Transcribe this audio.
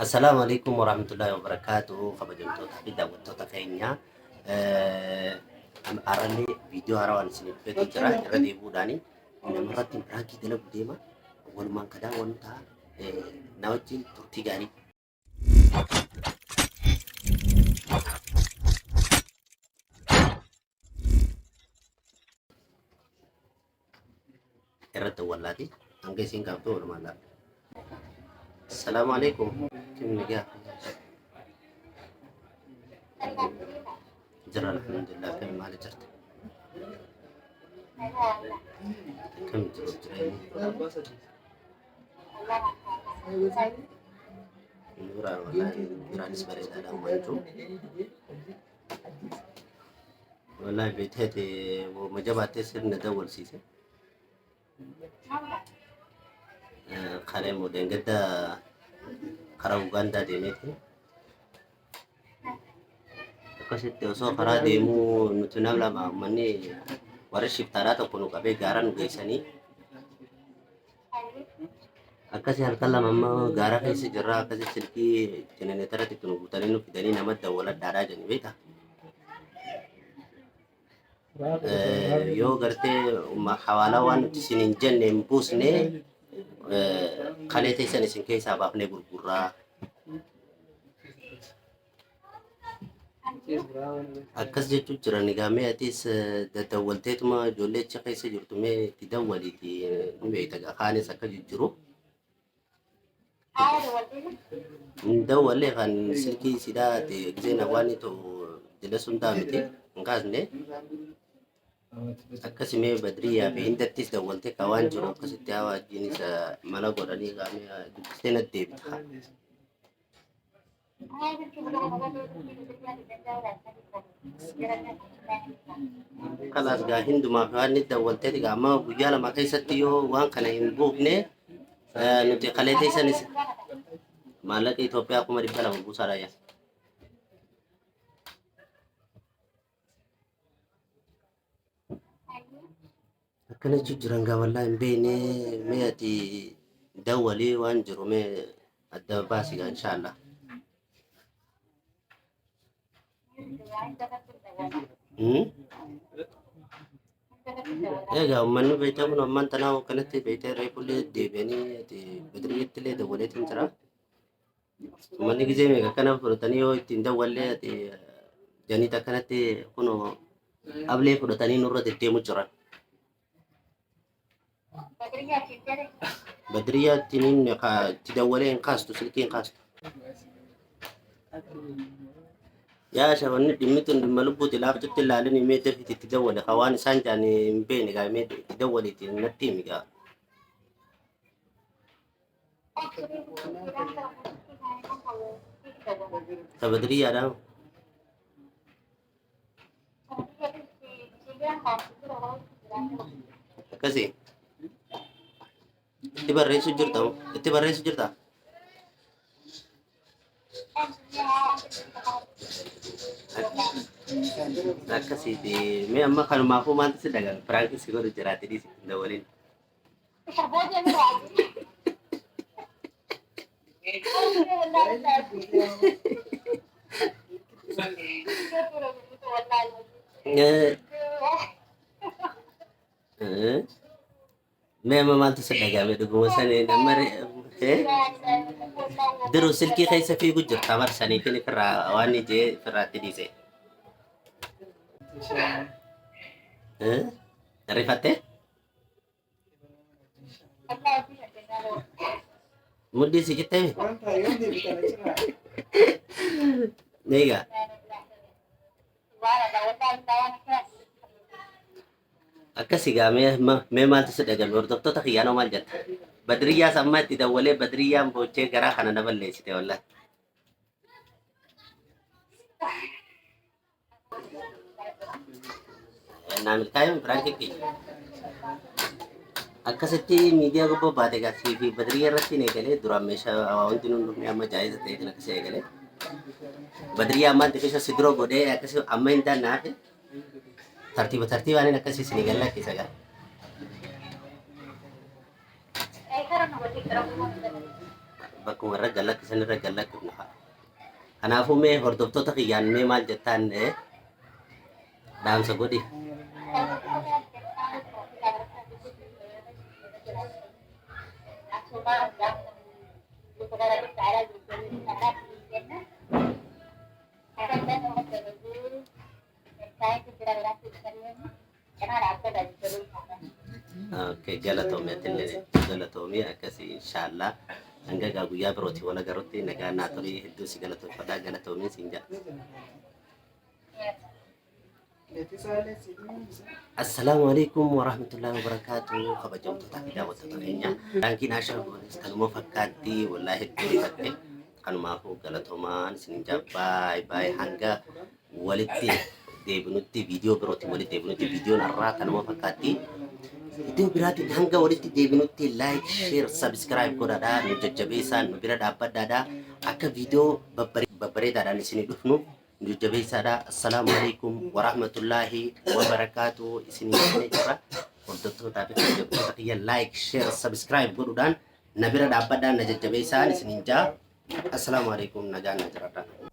السلام عليكم ورحمة الله وبركاته. خبرتوتا في دعوتوتا كينيا. أم أراني فيديو هراwan سنبت جرا ردي بوداني نمرات براكي دلو ديما أول ما كدا وانتا نوتين ترتي غاري إرد والله أنجي سينكابتو ولا السلام عليكم كم نجا جرا الحمد لله كم مال جرت كم جرت نورا والله نورا نسبة إلى مانجو والله بيتهتي ومجبات سر ندول سيسه خالي مودين قد خرا وغاندا ديميتي akkasitti osoo karaa deemuu nuti nama lama manni warri shiftaadhaa tokko nu qabee gaara nu geessanii akkasii halkan lama ammoo gaara keessa jirraa akkasii silkii jenereetara itti nu guutanii nu fidanii namatti dawwaladhaadhaa jedhanii beektaa. Yoo gartee hawaalaa waan nuti isin hin jenne hin buusne kalee teessan isin keessaa baafnee gurgurraa. Akkas jechuun jira nigaamee atis daddawwalteetuma ijoollee achi keessa jirtu mee itti dawwaliiti ni beekta kaanis akka jijjiru. Dawwallee kan silkii sidaa giseen waan ta'u jala sun taa'amte hin kaasne akkasumee badriyaa fi hindattis dawwaltee kawaan jiru akkasitti haa wajjin isa mala godhanii gaamee dubbistee natti deebita. Kalas gaa hindumaaf waan inni dawwaltee dhigaa amma guyyaa lama keessatti yoo waan kana hin buufne nuti kalee teessanis maallaqa Itoophiyaa 200 buusaadha yaa. Akkana jiran gaa wallaa hin beekne mee ati dawwalii waan jiru mee adda baasi gaa inshaallah. Egaa uummanni beektaa kun ammaan tanaa kanatti beektee reefullee deebi'anii badriyyattillee dawwaleetiin jira. Uummanni gisee meeqa kana fudhatanii yoo ittiin dawwallee janiit akkanatti kun ablee fudhatanii nurra deddeemu jiran. Badriyyaattiin itti dawwalee hin kaastu silkii hin kaastu. Yaa shabanni dhimmitun dhimma lubbuuti laaftutti ilaalin himee dafiitti itti dawwale hawaan isaan jaan hin beekne gaa himee itti dawwaleetiin natti himi gaa. Badriyyaadhaan akkasii itti barreessu jirta. Akkasiiti mee amma kanumaafuu maaltu si dagan firaanki si godhu jiraate dhiisi hin dawwalin. Mee amma maaltu si dagame dhuguma sanii namari diruu silkii keessa fiigu jirta marsanii fi firraa waan ijee firraatti dhiise. Rifattee? Muddii si jettee? Egaa. Akkasii gaa mee maaltu si dagame hordoftoota kiyyaanoo maal jetta? Badriyyaa sammaa itti dawwalee badriyyaan boochee garaa kana na balleessite wallahi. Naamil kaayam firaanki kiyya. Akkasitti miidiyaa gubbaa baate gaasii fi badriyyaa irratti eegalee duraan meeshaa wanti nuun dhufne amma jaayiza ta'e kan akkasii eegalee. Badriyyaa ammaan xiqqeessa si dura godhee akkasii amma hin daannaafe tartiibaan akkasii isin eegallaa keessa gaa. bakkuma irra gallakkisan irra gallakkifna. Kanaafuu mee hordoftoota kiyyaan mee maal jettaan dhaamsa godhi. Oke, galatoomii atillee galatoomii akkasii inshaallah hanga guyyaa birooti wal agarrutti nagaa naa turii hedduu si galatoomfadhaa galatoomii siin jedha. Assalamualaikum warahmatullahi wabarakatuh. Kabajamtoota fi daawwattoota keenya. Daankiin Ashaa Goonis kanuma fakkaatti wallahi hedduu rifatte kanumaafuu galatoomaan isin jabbaa baay'ee hanga walitti deebinutti viidiyoo birootti walitti deebinutti viidiyoon har'aa kanuma fakkaatti. Video biraatiin hanga walitti deebinutti like, share, subscribe godhadhaa nu jajjabeessaa nu bira dhaabbadhaadhaa akka viidiyoo babbareedaadhaan isinii dhufnu nu jajjabeessaadhaa. Assalaamu alaikum warahmatullahi wabarakatuh. Isinii jira hordoftoota fi kabajamtoota kiyya like, share, subscribe godhuudhaan na bira dhaabbadhaan na jajjabeessaa isiniin jaa. Assalamu alaikum nagaan na jiraadhaa.